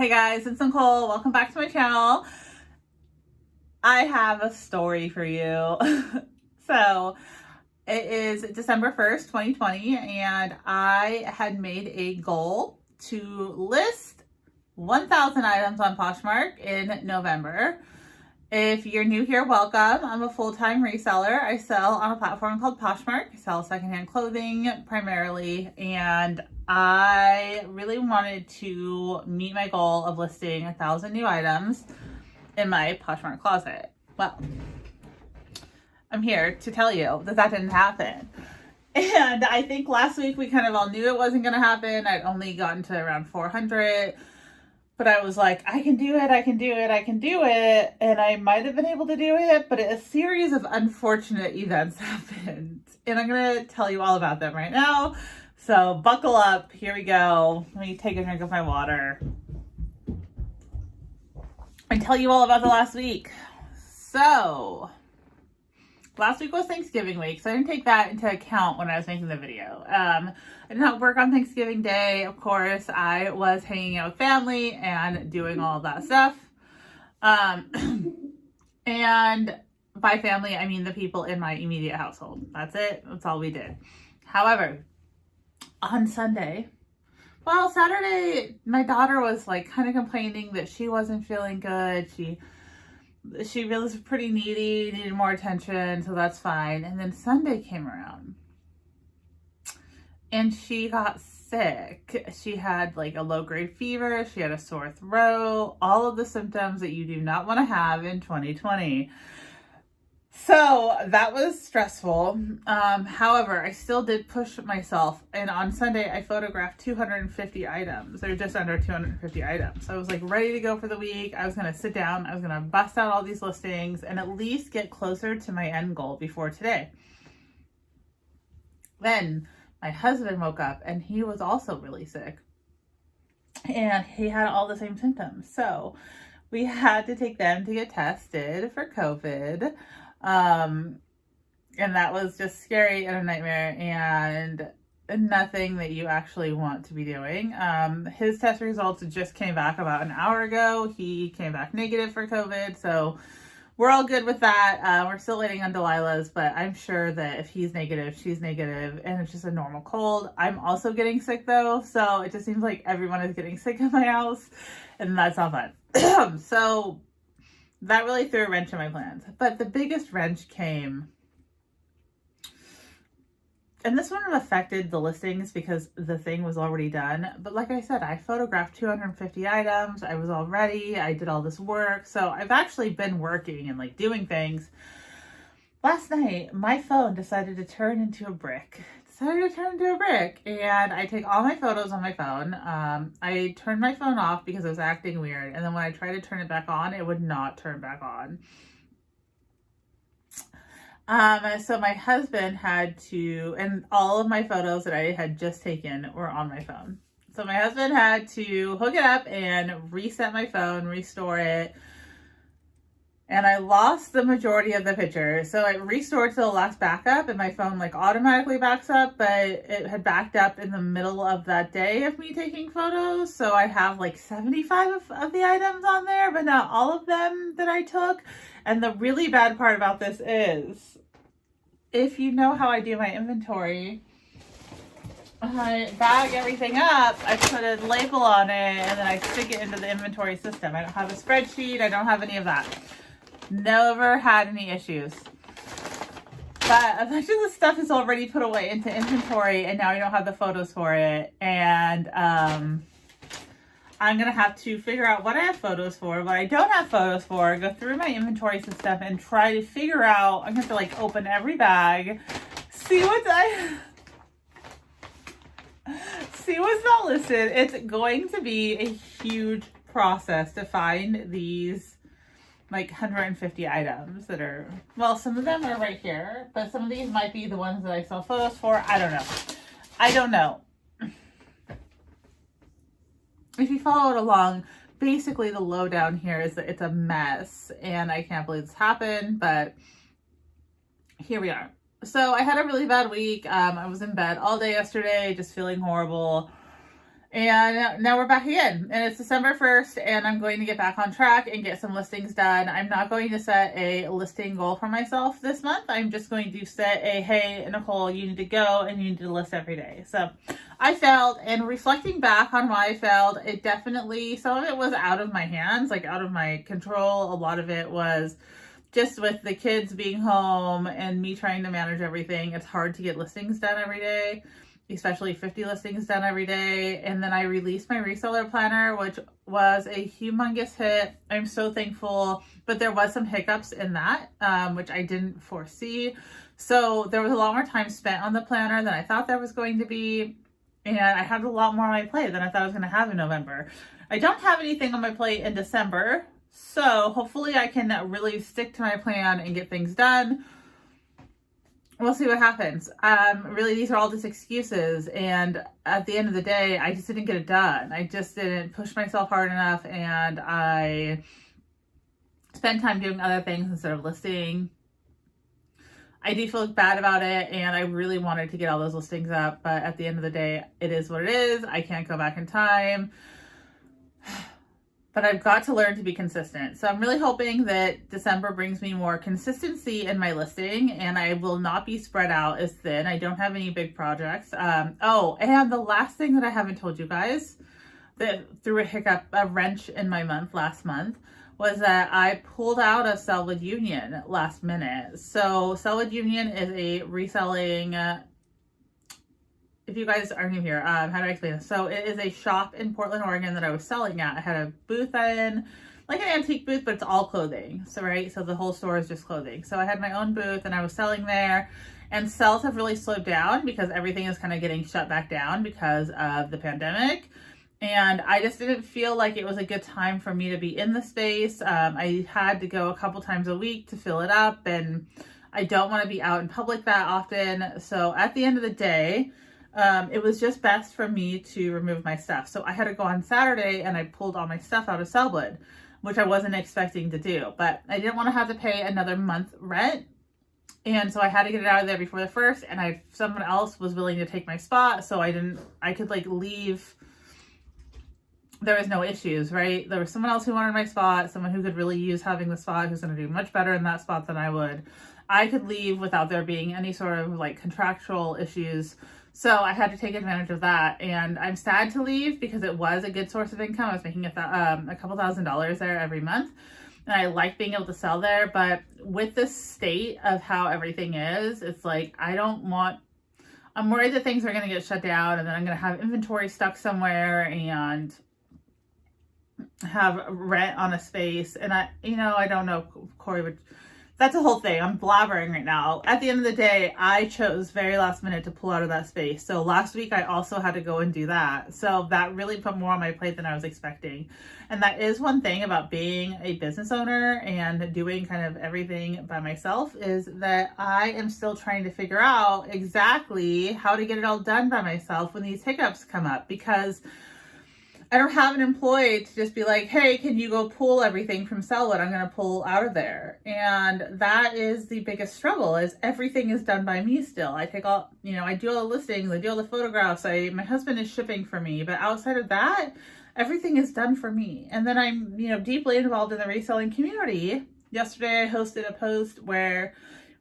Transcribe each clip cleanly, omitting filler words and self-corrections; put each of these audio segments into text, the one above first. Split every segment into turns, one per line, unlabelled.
Hey guys, it's Nicole. Welcome back to my channel. I have a story for you. So it is December 1st, 2020, and I had made a goal to list 1,000 items on Poshmark in November. If you're new here, welcome. I'm a full-time reseller. I sell on a platform called Poshmark. I sell secondhand clothing primarily, and I really wanted to meet my goal of listing 1,000 new items in my Poshmark closet. Well, I'm here to tell you that didn't happen. And I think last week we kind of all knew it wasn't going to happen. I'd only gotten to around 400. But I was like, I can do it, I can do it, I can do it. And I might have been able to do it, but a series of unfortunate events happened. And I'm going to tell you all about them right now. So buckle up. Here we go. Let me take a drink of my water and tell you all about the last week. So last week was Thanksgiving week, so I didn't take that into account when I was making the video. I did not work on Thanksgiving Day, of course. I was hanging out with family and doing all of that stuff. And by family, I mean the people in my immediate household. That's it. That's all we did. However, on Saturday, my daughter was like kind of complaining that she wasn't feeling good. She really was pretty needy, needed more attention, so that's fine. And then Sunday came around and she got sick. She had like a low-grade fever, she had a sore throat, all of the symptoms that you do not want to have in 2020. So that was stressful. However, I still did push myself. And on Sunday, I photographed 250 items. Or just under 250 items. So I was like ready to go for the week. I was going to sit down. I was going to bust out all these listings and at least get closer to my end goal before today. Then my husband woke up and he was also really sick. And he had all the same symptoms. So we had to take them to get tested for COVID. And that was just scary and a nightmare and nothing that you actually want to be doing. His test results just came back about an hour ago. He came back negative for COVID, so we're all good with that. We're still waiting on Delilah's, but I'm sure that if he's negative, she's negative, and it's just a normal cold. I'm also getting sick though, so it just seems like everyone is getting sick in my house, and that's not fun. So that really threw a wrench in my plans. But the biggest wrench came, and this wouldn't have affected the listings because the thing was already done. But like I said, I photographed 250 items. I was all ready. I did all this work. So I've actually been working and like doing things. Last night, my phone decided to turn into a brick. And I take all my photos on my phone. I turned my phone off because it was acting weird. And then when I tried to turn it back on, it would not turn back on. So my husband had to, and all of my photos that I had just taken were on my phone. So my husband had to hook it up and reset my phone, restore it. And I lost the majority of the pictures. So it restored to the last backup and my phone like automatically backs up, but it had backed up in the middle of that day of me taking photos. So I have like 75 of the items on there, but not all of them that I took. And the really bad part about this is, if you know how I do my inventory, I bag everything up, I put a label on it, and then I stick it into the inventory system. I don't have a spreadsheet. I don't have any of that. Never had any issues. But a bunch of the stuff is already put away into inventory, and now I don't have the photos for it. And I'm going to have to figure out what I have photos for, what I don't have photos for, go through my inventory system and try to figure out, I'm going to have to like open every bag, see what's not listed. It's going to be a huge process to find these like 150 items that are, well, some of them are right here, but some of these might be the ones that I saw photos for. I don't know. If you followed along, basically the lowdown here is that it's a mess and I can't believe this happened, but here we are. So I had a really bad week. I was in bed all day yesterday, just feeling horrible. And now we're back again, and it's December 1st, and I'm going to get back on track and get some listings done. I'm not going to set a listing goal for myself this month. I'm just going to set a, hey, Nicole, you need to go and you need to list every day. So I failed, and reflecting back on why I failed, it definitely, some of it was out of my hands, like out of my control. A lot of it was just with the kids being home and me trying to manage everything. It's hard to get listings done every day, especially 50 listings done every day. And then I released my reseller planner, which was a humongous hit. I'm so thankful, but there was some hiccups in that, which I didn't foresee. So there was a lot more time spent on the planner than I thought there was going to be. And I had a lot more on my plate than I thought I was going to have in November. I don't have anything on my plate in December, so hopefully I can really stick to my plan and get things done. We'll see what happens. Really, these are all just excuses. And at the end of the day, I just didn't get it done. I just didn't push myself hard enough. And I spent time doing other things instead of listing. I do feel bad about it. And I really wanted to get all those listings up. But at the end of the day, it is what it is. I can't go back in time. But I've got to learn to be consistent. So I'm really hoping that December brings me more consistency in my listing, and I will not be spread out as thin. I don't have any big projects. Oh, and the last thing that I haven't told you guys that threw a wrench in my month last month was that I pulled out of Sellwood Union last minute. So Sellwood Union is a reselling, if you guys are new here, how do I explain this? So it is a shop in Portland, Oregon that I was selling at. I had a booth in, like an antique booth, but it's all clothing. So, right, so the whole store is just clothing. So I had my own booth and I was selling there, and sales have really slowed down because everything is kind of getting shut back down because of the pandemic. And I just didn't feel like it was a good time for me to be in the space. I had to go a couple times a week to fill it up, and I don't want to be out in public that often. So at the end of the day, it was just best for me to remove my stuff. So I had to go on Saturday and I pulled all my stuff out of Sellwood, which I wasn't expecting to do, but I didn't want to have to pay another month rent. And so I had to get it out of there before the 1st, and someone else was willing to take my spot. So I could like leave. There was no issues, right? There was someone else who wanted my spot, someone who could really use having the spot, who's going to do much better in that spot than I would. I could leave without there being any sort of like contractual issues. So I had to take advantage of that, and I'm sad to leave because it was a good source of income. I was making a couple $1,000s there every month, and I like being able to sell there. But with the state of how everything is, it's like I'm worried that things are going to get shut down, and then I'm going to have inventory stuck somewhere and have rent on a space. And I don't know, Corey would. That's a whole thing. I'm blabbering right now. At the end of the day, I chose very last minute to pull out of that space. So last week I also had to go and do that. So that really put more on my plate than I was expecting. And that is one thing about being a business owner and doing kind of everything by myself, is that I am still trying to figure out exactly how to get it all done by myself when these hiccups come up, because I don't have an employee to just be like, hey, can you go pull everything from Sellwood? I'm going to pull out of there. And that is the biggest struggle, is everything is done by me still. I take all, I do all the listings, I do all the photographs. My husband is shipping for me, but outside of that, everything is done for me. And then I'm, deeply involved in the reselling community. Yesterday, I hosted a post where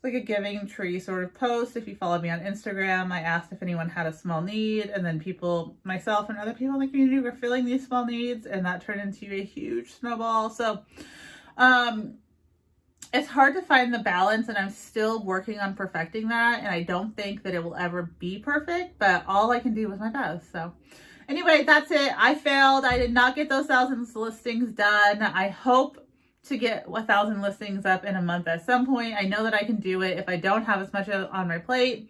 like a giving tree sort of post. If you follow me on Instagram, I asked if anyone had a small need, and then myself and other people in the community were filling these small needs, and that turned into a huge snowball. So it's hard to find the balance, and I'm still working on perfecting that, and I don't think that it will ever be perfect, but all I can do is my best. So anyway, that's it. I failed. I did not get those 1,000 listings done. I hope to get 1,000 listings up in a month at some point. I know that I can do it if I don't have as much on my plate.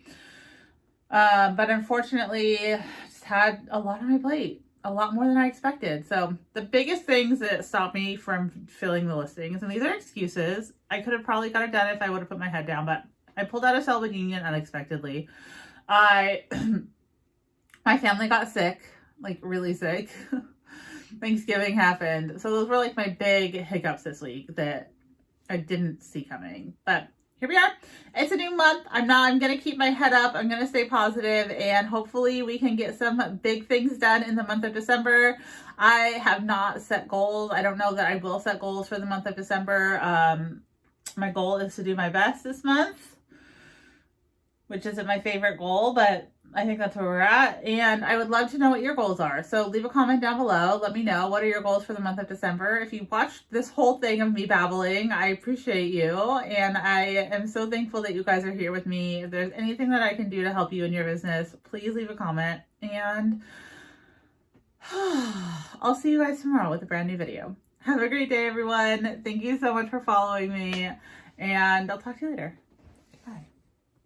But unfortunately, just had a lot on my plate, a lot more than I expected. So the biggest things that stopped me from filling the listings, and these are excuses, I could have probably got it done if I would have put my head down, but I pulled out of Sellwood Union unexpectedly. My family got sick, like really sick. Thanksgiving happened. So those were like my big hiccups this week that I didn't see coming. But here we are. It's a new month. I'm going to keep my head up. I'm going to stay positive, and hopefully we can get some big things done in the month of December. I have not set goals. I don't know that I will set goals for the month of December. My goal is to do my best this month, which isn't my favorite goal, but I think that's where we're at. And I would love to know what your goals are. So leave a comment down below. Let me know, what are your goals for the month of December? If you watched this whole thing of me babbling, I appreciate you. And I am so thankful that you guys are here with me. If there's anything that I can do to help you in your business, please leave a comment. And I'll see you guys tomorrow with a brand new video. Have a great day, everyone. Thank you so much for following me. And I'll talk to you later.